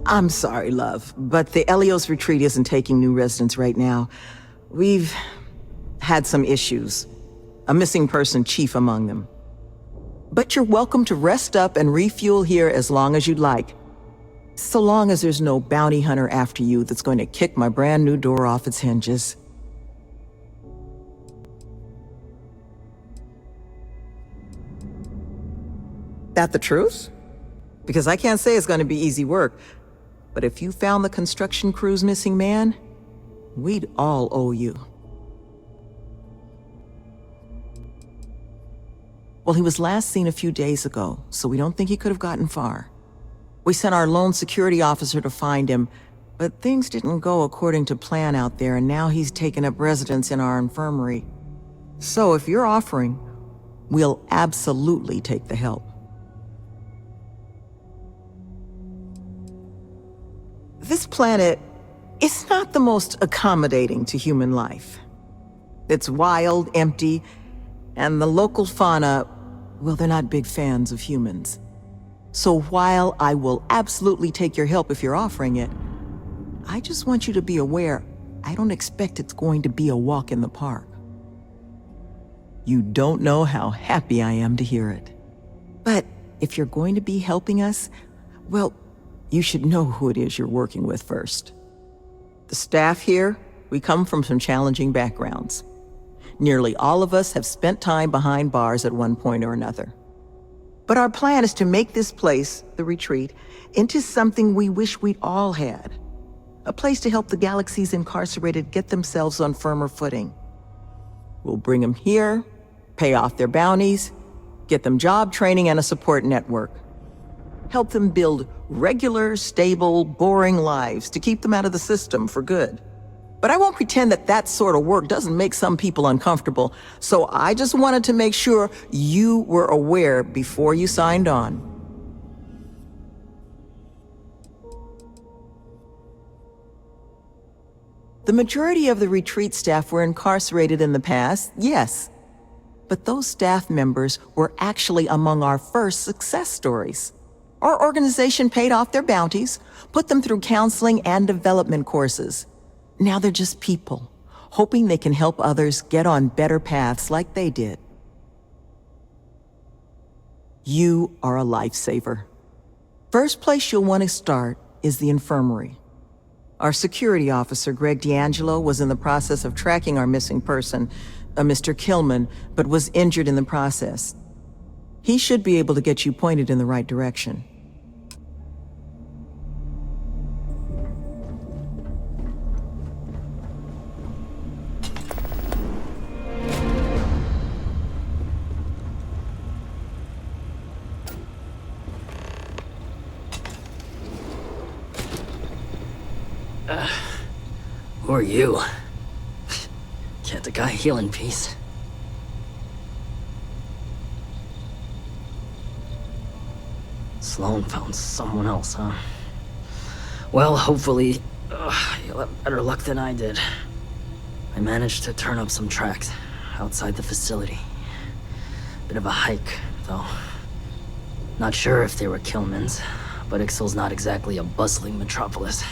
I'm sorry, love, but the Elios retreat isn't taking new residents right now. We've had some issues. A missing person chief among them. But you're welcome to rest up and refuel here as long as you'd like. So long as there's no bounty hunter after you that's going to kick my brand new door off its hinges. That the truth? Because I can't say it's going to be easy work. But if you found the construction crew's missing man, we'd all owe you. Well, he was last seen a few days ago, so we don't think he could have gotten far. We sent our lone security officer to find him, but things didn't go according to plan out there, and now he's taken up residence in our infirmary. So if you're offering, we'll absolutely take the help. This planet is not the most accommodating to human life. It's wild, empty, and the local fauna, well, they're not big fans of humans. So while I will absolutely take your help if you're offering it, I just want you to be aware, I don't expect it's going to be a walk in the park. You don't know how happy I am to hear it. But if you're going to be helping us, well, you should know who it is you're working with first. The staff here, we come from some challenging backgrounds. Nearly all of us have spent time behind bars at one point or another. But our plan is to make this place, the retreat, into something we wish we'd all had. A place to help the galaxy's incarcerated get themselves on firmer footing. We'll bring them here, pay off their bounties, get them job training and a support network. Help them build regular, stable, boring lives to keep them out of the system for good. But I won't pretend that that sort of work doesn't make some people uncomfortable, so I just wanted to make sure you were aware before you signed on. The majority of the retreat staff were incarcerated in the past, yes. But those staff members were actually among our first success stories. Our organization paid off their bounties, put them through counseling and development courses. Now they're just people, hoping they can help others get on better paths like they did. You are a lifesaver. First place you'll want to start is the infirmary. Our security officer, Greg D'Angelo, was in the process of tracking our missing person, Mr. Killman, but was injured in the process. He should be able to get you pointed in the right direction. Who are you? Can't a guy heal in peace? Sloan found someone else, huh? Well, hopefully, you'll have better luck than I did. I managed to turn up some tracks outside the facility. Bit of a hike, though. Not sure if they were Killman's, but Ixal's not exactly a bustling metropolis.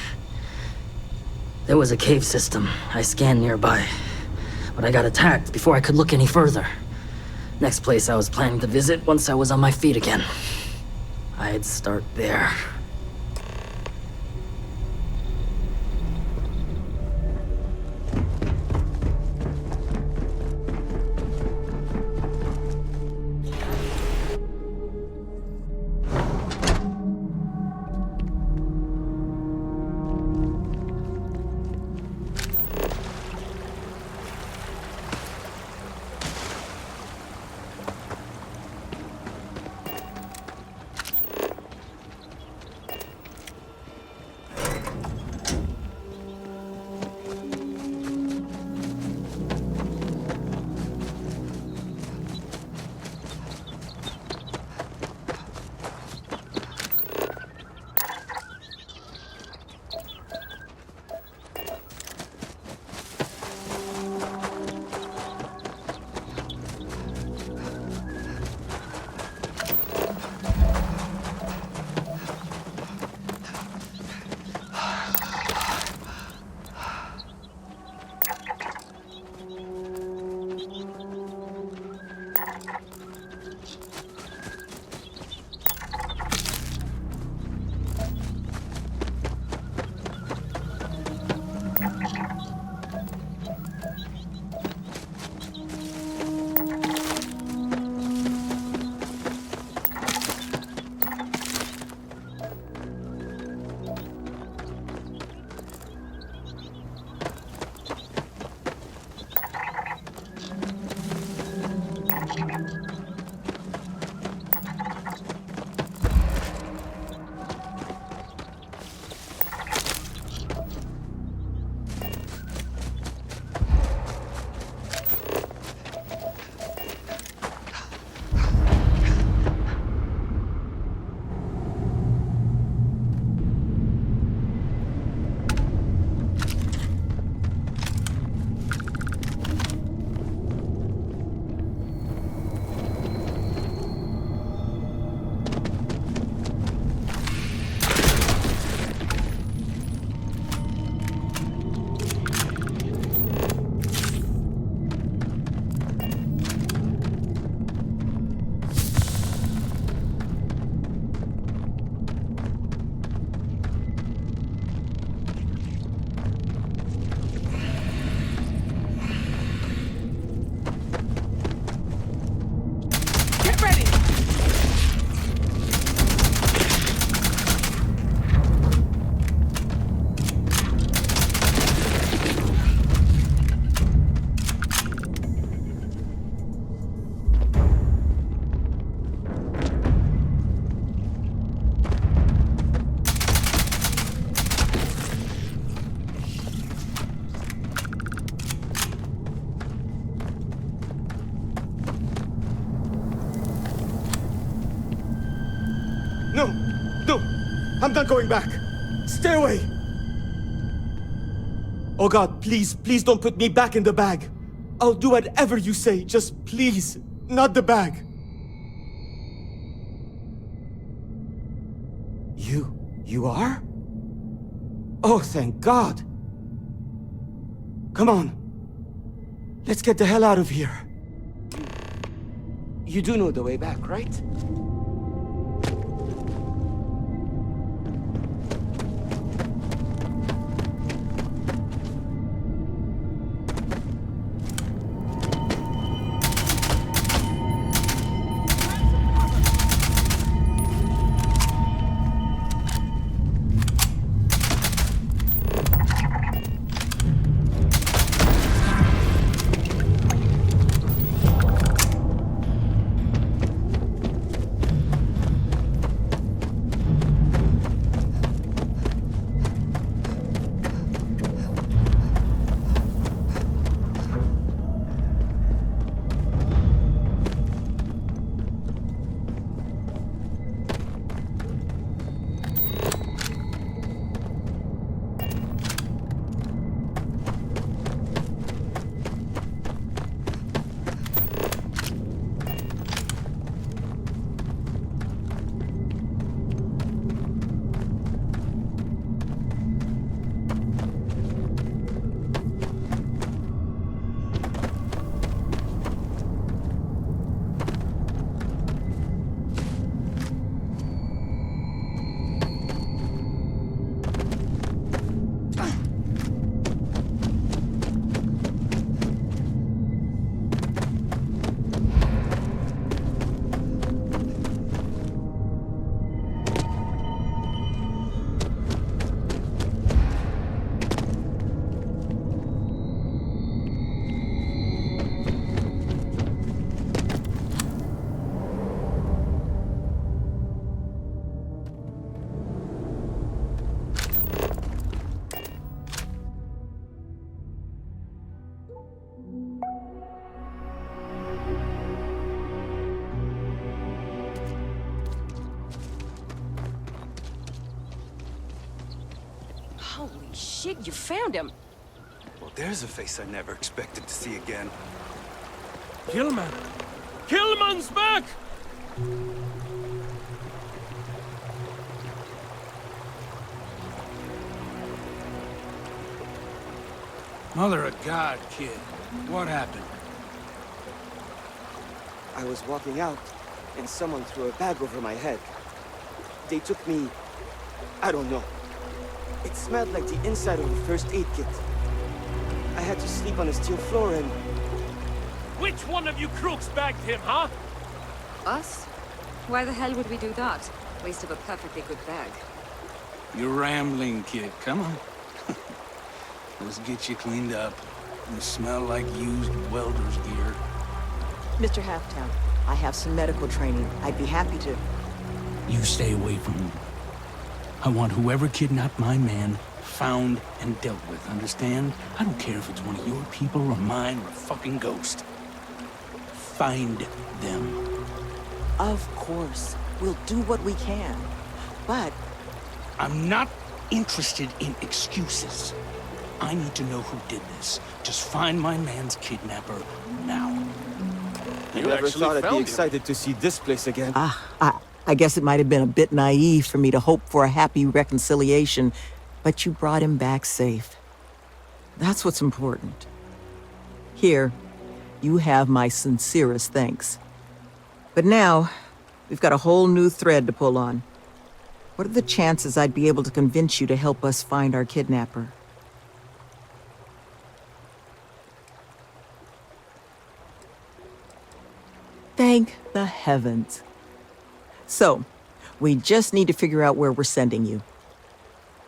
There was a cave system I scanned nearby, but I got attacked before I could look any further. Next place I was planning to visit once I was on my feet again. I'd start there. I'm not going back. Stay away. Oh God, please, please don't put me back in the bag. I'll do whatever you say, just please, not the bag. You are? Oh, thank God. Come on. Let's get the hell out of here. You do know the way back, right? Holy shit, you found him! Well, there's a face I never expected to see again. Killman! Killman's back! Mother of God, kid. What happened? I was walking out, and someone threw a bag over my head. They took me... I don't know. It smelled like the inside of a first aid kit. I had to sleep on a steel floor and... Which one of you crooks bagged him, huh? Us? Why the hell would we do that? Waste of a perfectly good bag. You're rambling, kid. Come on. Let's get you cleaned up. You smell like used welder's gear. Mr. Halftown, I have some medical training. I'd be happy to... You stay away from him. I want whoever kidnapped my man found and dealt with, understand? I don't care if it's one of your people or mine or a fucking ghost. Find them. Of course. We'll do what we can. But... I'm not interested in excuses. I need to know who did this. Just find my man's kidnapper now. You never thought I'd be excited to see this place again. I guess it might have been a bit naive for me to hope for a happy reconciliation, but you brought him back safe. That's what's important. Here, you have my sincerest thanks. But now, we've got a whole new thread to pull on. What are the chances I'd be able to convince you to help us find our kidnapper? Thank the heavens. So, we just need to figure out where we're sending you.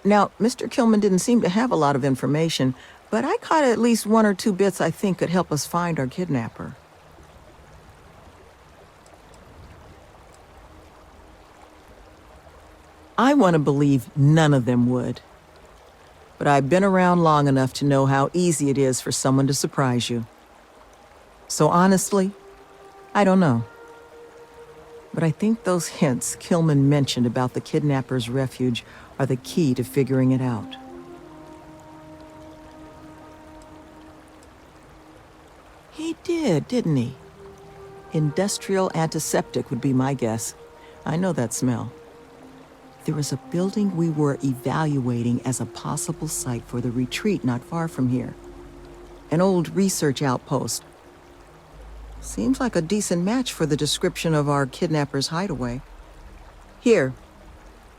Now, Mr. Killman didn't seem to have a lot of information, but I caught at least one or two bits I think could help us find our kidnapper. I want to believe none of them would. But I've been around long enough to know how easy it is for someone to surprise you. So honestly, I don't know. But I think those hints Kilman mentioned about the kidnapper's refuge are the key to figuring it out. He did, didn't he? Industrial antiseptic would be my guess. I know that smell. There was a building we were evaluating as a possible site for the retreat not far from here. An old research outpost. Seems like a decent match for the description of our kidnapper's hideaway. Here,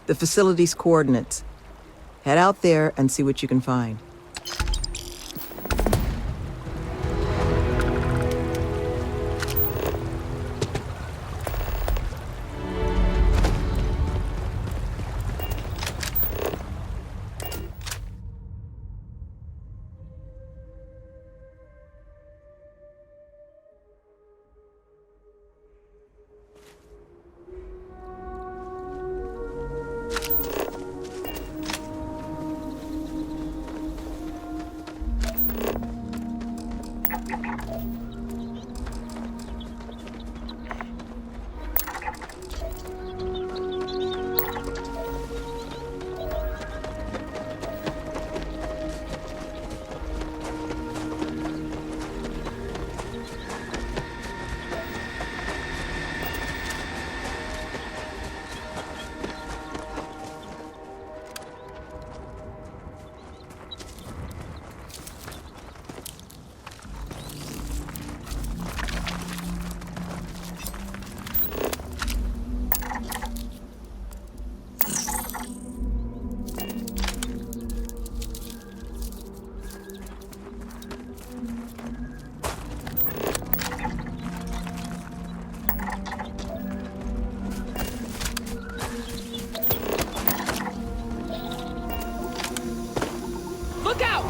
the facility's coordinates. Head out there and see what you can find. Look out!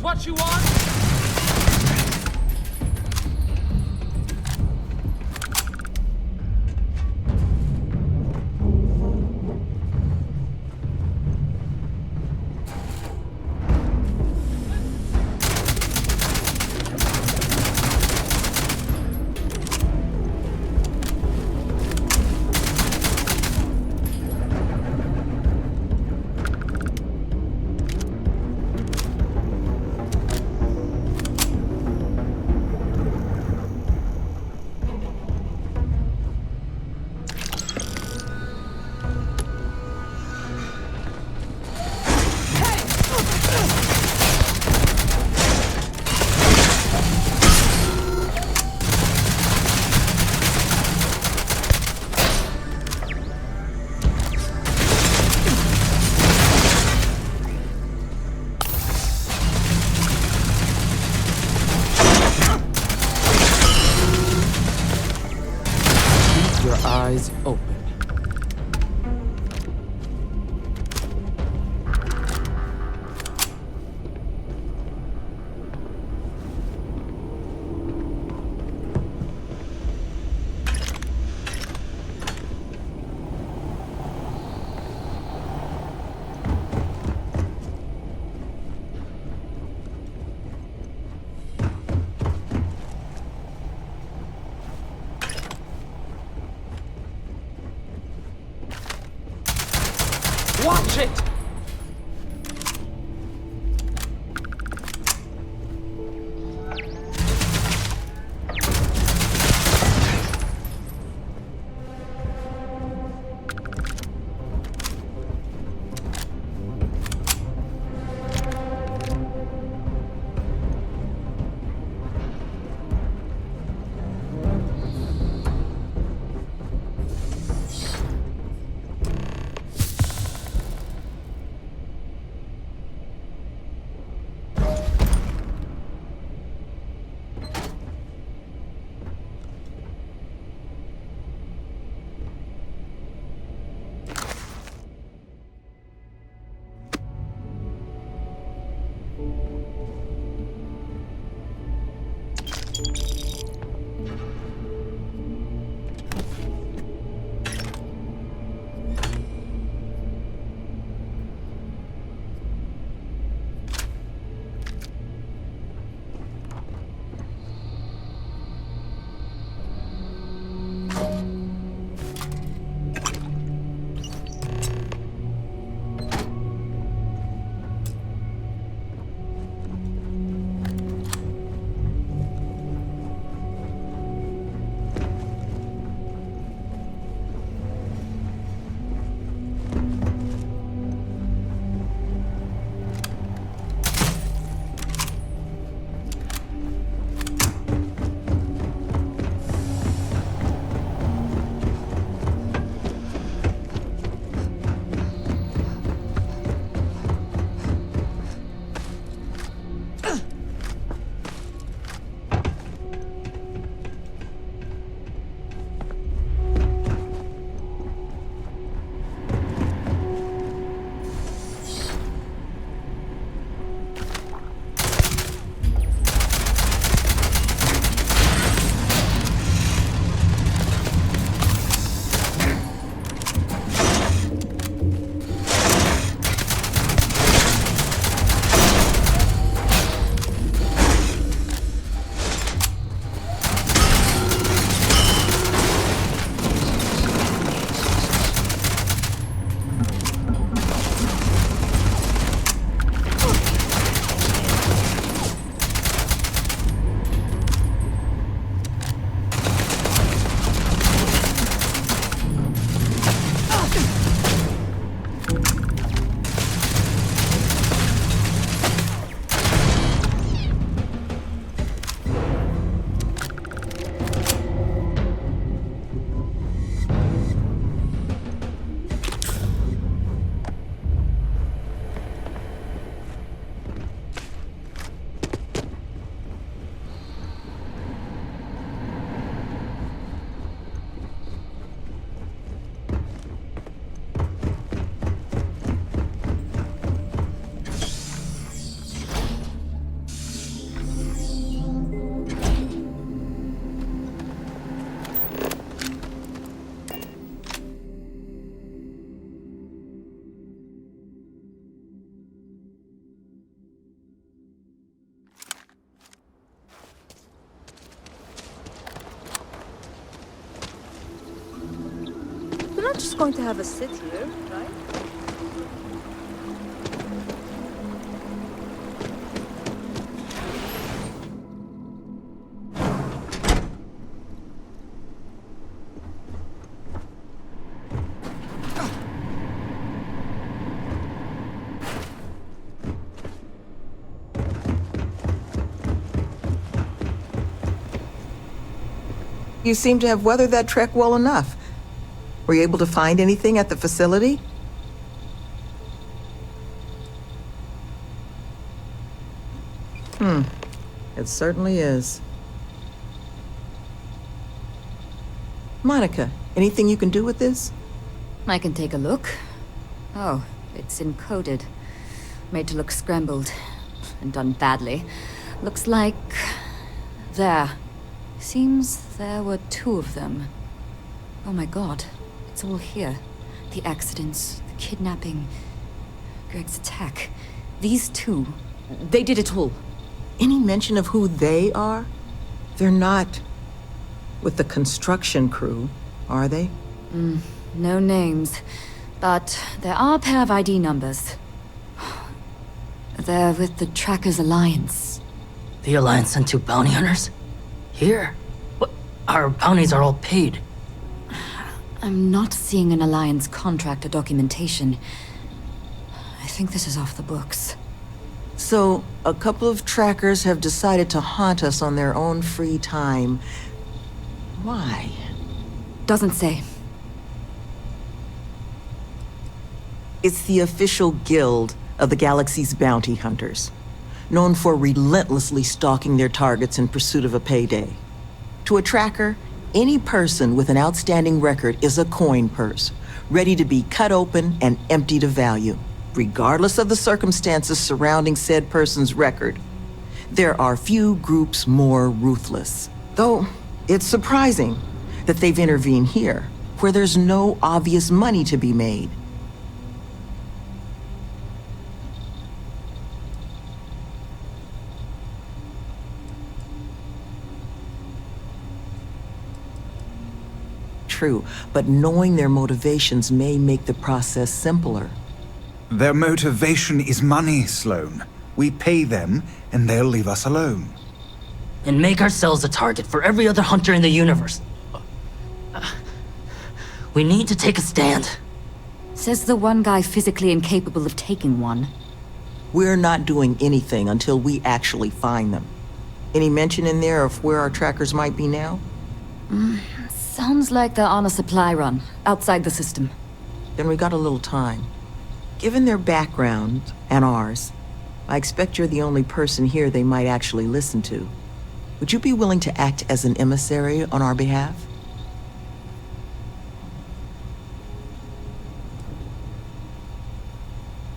What you want? We're not just going to have a sit here, right? You seem to have weathered that trek well enough. Were you able to find anything at the facility? It certainly is. Monica, anything you can do with this? I can take a look. Oh, it's encoded. Made to look scrambled. And done badly. Looks like... there. Seems there were two of them. Oh my god. It's all here. The accidents, the kidnapping, Greg's attack. These two, they did it all. Any mention of who they are? They're not with the construction crew, are they? No names. But there are a pair of ID numbers. They're with the Trackers Alliance. The Alliance sent two bounty hunters? Here? What? Our bounties are all paid. I'm not seeing an Alliance contract or documentation. I think this is off the books. So, a couple of trackers have decided to haunt us on their own free time. Why? Doesn't say. It's the official guild of the galaxy's bounty hunters, known for relentlessly stalking their targets in pursuit of a payday. To a tracker, any person with an outstanding record is a coin purse, ready to be cut open and emptied of value. regardless of the circumstances surrounding said person's record, there are few groups more ruthless. Though, it's surprising that they've intervened here, where there's no obvious money to be made. True, but knowing their motivations may make the process simpler. Their motivation is money, Sloan. We pay them, and they'll leave us alone. And make ourselves a target for every other hunter in the universe. We need to take a stand. Says the one guy physically incapable of taking one. We're not doing anything until we actually find them. Any mention in there of where our trackers might be now? Sounds like they're on a supply run, outside the system. Then we got a little time. Given their background, and ours, I expect you're the only person here they might actually listen to. Would you be willing to act as an emissary on our behalf?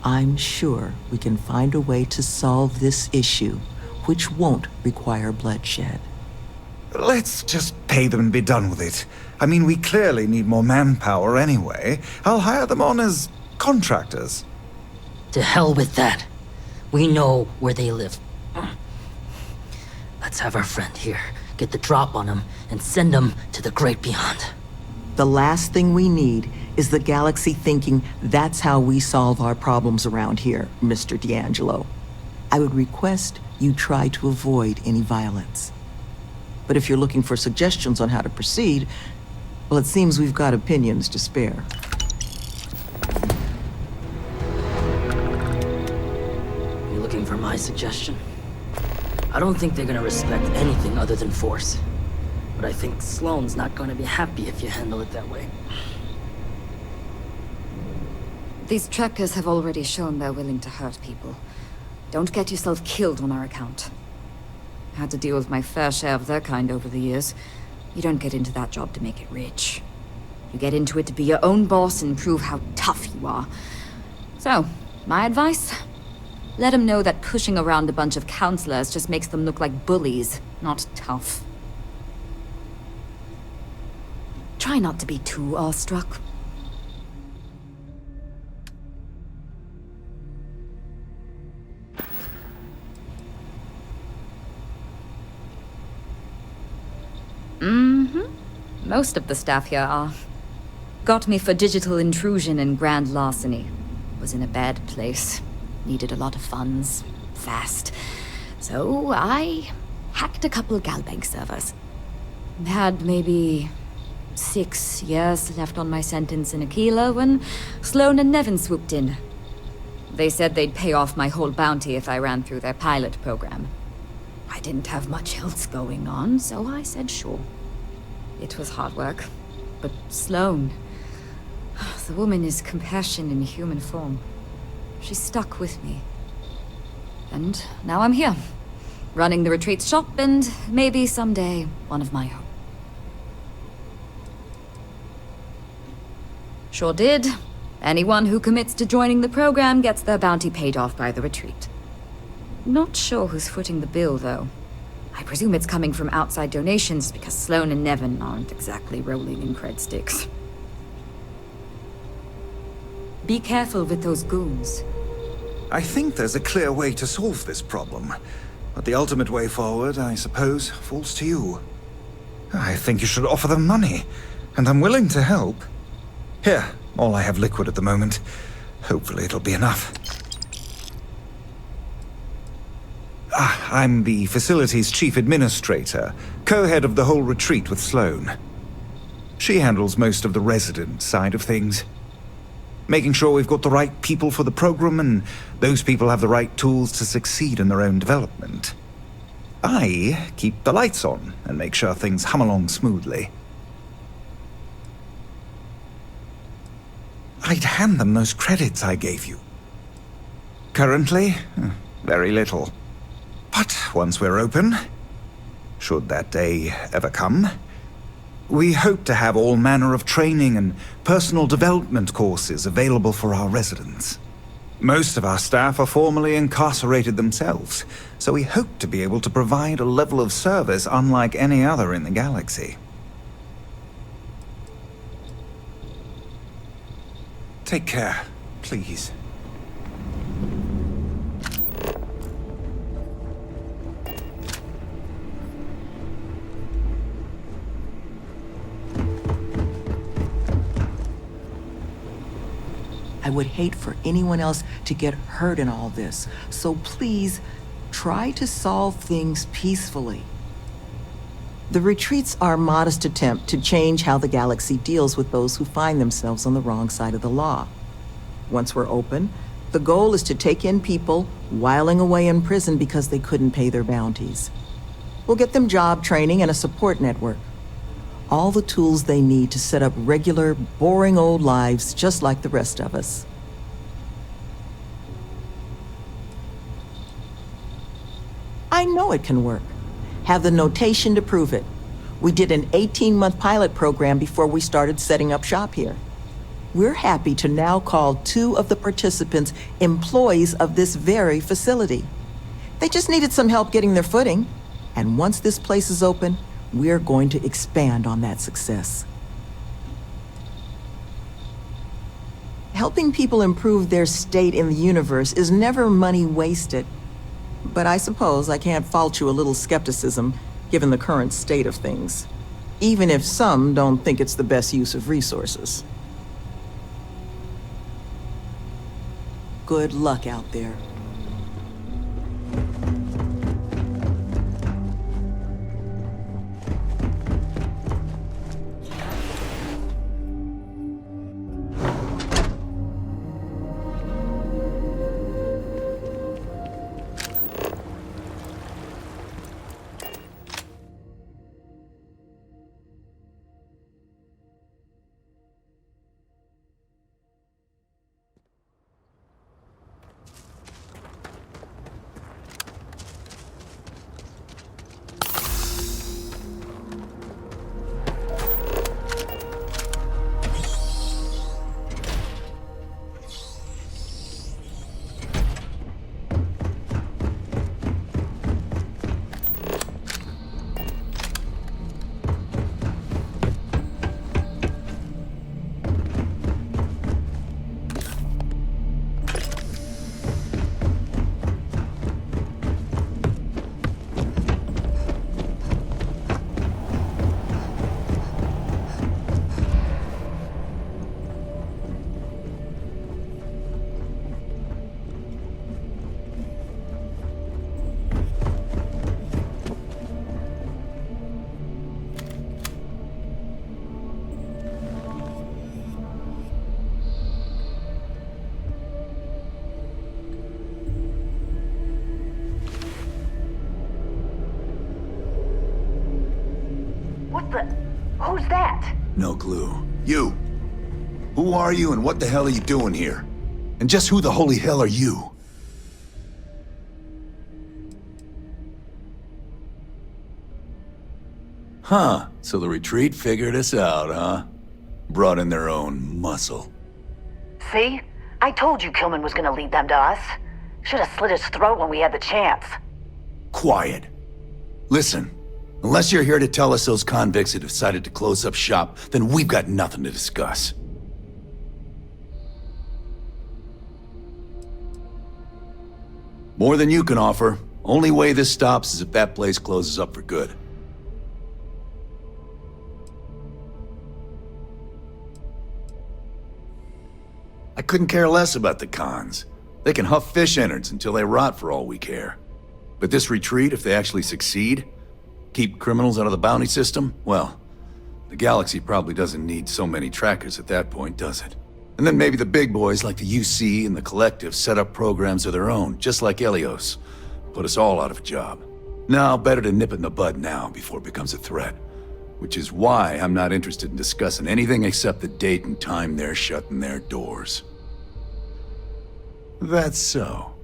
I'm sure we can find a way to solve this issue, which won't require bloodshed. Let's just pay them and be done with it. I mean, we clearly need more manpower anyway. I'll hire them on as contractors. To hell with that. We know where they live. Let's have our friend here get the drop on them and send them to the great beyond. The last thing we need is the galaxy thinking that's how we solve our problems around here, Mr. D'Angelo. I would request you try to avoid any violence. But if you're looking for suggestions on how to proceed, well, it seems we've got opinions to spare. You looking for my suggestion? I don't think they're gonna respect anything other than force. But I think Sloane's not gonna be happy if you handle it that way. These trackers have already shown they're willing to hurt people. Don't get yourself killed on our account. Had to deal with my fair share of their kind over the years. You don't get into that job to make it rich. You get into it to be your own boss and prove how tough you are. So, my advice? Let them know that pushing around a bunch of counselors just makes them look like bullies, not tough. Try not to be too awestruck. Most of the staff here are. Got me for digital intrusion and grand larceny. Was in a bad place. Needed a lot of funds. Fast. So I hacked a couple of Galbank servers. Had maybe 6 years left on my sentence in Aquila when Sloane and Nevin swooped in. They said they'd pay off my whole bounty if I ran through their pilot program. I didn't have much else going on, so I said sure. It was hard work, but Sloane, the woman is compassion in human form. She stuck with me. And now I'm here, running the retreat shop and maybe someday one of my own. Sure did. Anyone who commits to joining the program gets their bounty paid off by the retreat. Not sure who's footing the bill, though. I presume it's coming from outside donations because Sloane and Nevin aren't exactly rolling in cred sticks. Be careful with those goons. I think there's a clear way to solve this problem. But the ultimate way forward, I suppose, falls to you. I think you should offer them money, and I'm willing to help. Here, all I have liquid at the moment. Hopefully it'll be enough. I'm the facility's chief administrator, co-head of the whole retreat with Sloane. She handles most of the resident side of things. Making sure we've got the right people for the program and those people have the right tools to succeed in their own development. I keep the lights on and make sure things hum along smoothly. I'd hand them those credits I gave you. Currently, very little. But once we're open, should that day ever come, we hope to have all manner of training and personal development courses available for our residents. Most of our staff are formerly incarcerated themselves, so we hope to be able to provide a level of service unlike any other in the galaxy. Take care, please. I would hate for anyone else to get hurt in all this, so please try to solve things peacefully. The retreats are a modest attempt to change how the galaxy deals with those who find themselves on the wrong side of the law. Once we're open, the goal is to take in people whiling away in prison because they couldn't pay their bounties. We'll get them job training and a support network. All the tools they need to set up regular, boring old lives just like the rest of us. I know it can work. Have the notation to prove it. We did an 18-month pilot program before we started setting up shop here. We're happy to now call 2 of the participants employees of this very facility. They just needed some help getting their footing, and once this place is open, we're going to expand on that success. Helping people improve their state in the universe is never money wasted. But I suppose I can't fault you a little skepticism, given the current state of things. Even if some don't think it's the best use of resources. Good luck out there. Who's that? No clue. You! Who are you and what the hell are you doing here? And just who the holy hell are you? Huh, so the retreat figured us out, huh? Brought in their own muscle. See? I told you Kilman was gonna lead them to us. Should have slit his throat when we had the chance. Quiet. Listen, unless you're here to tell us those convicts have decided to close up shop, then we've got nothing to discuss. More than you can offer. Only way this stops is if that place closes up for good. I couldn't care less about the cons. They can huff fish innards until they rot for all we care. But this retreat, if they actually succeed, keep criminals out of the bounty system, well, the galaxy probably doesn't need so many trackers at that point, does it? And then maybe the big boys like the UC and the Collective set up programs of their own, just like Helios. Put us all out of a job. Now, better to nip it in the bud now before it becomes a threat. Which is why I'm not interested in discussing anything except the date and time they're shutting their doors. That's so.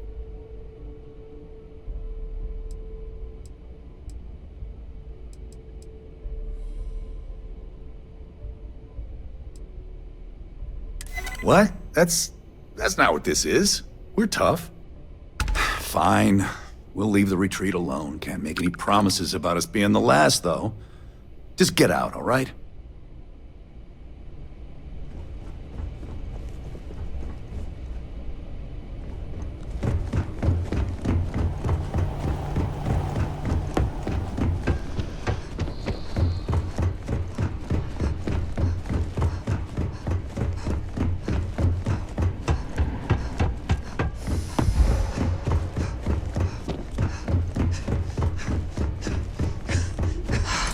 What? That's not what this is. We're tough. Fine. We'll leave the retreat alone. Can't make any promises about us being the last, though. Just get out, all right?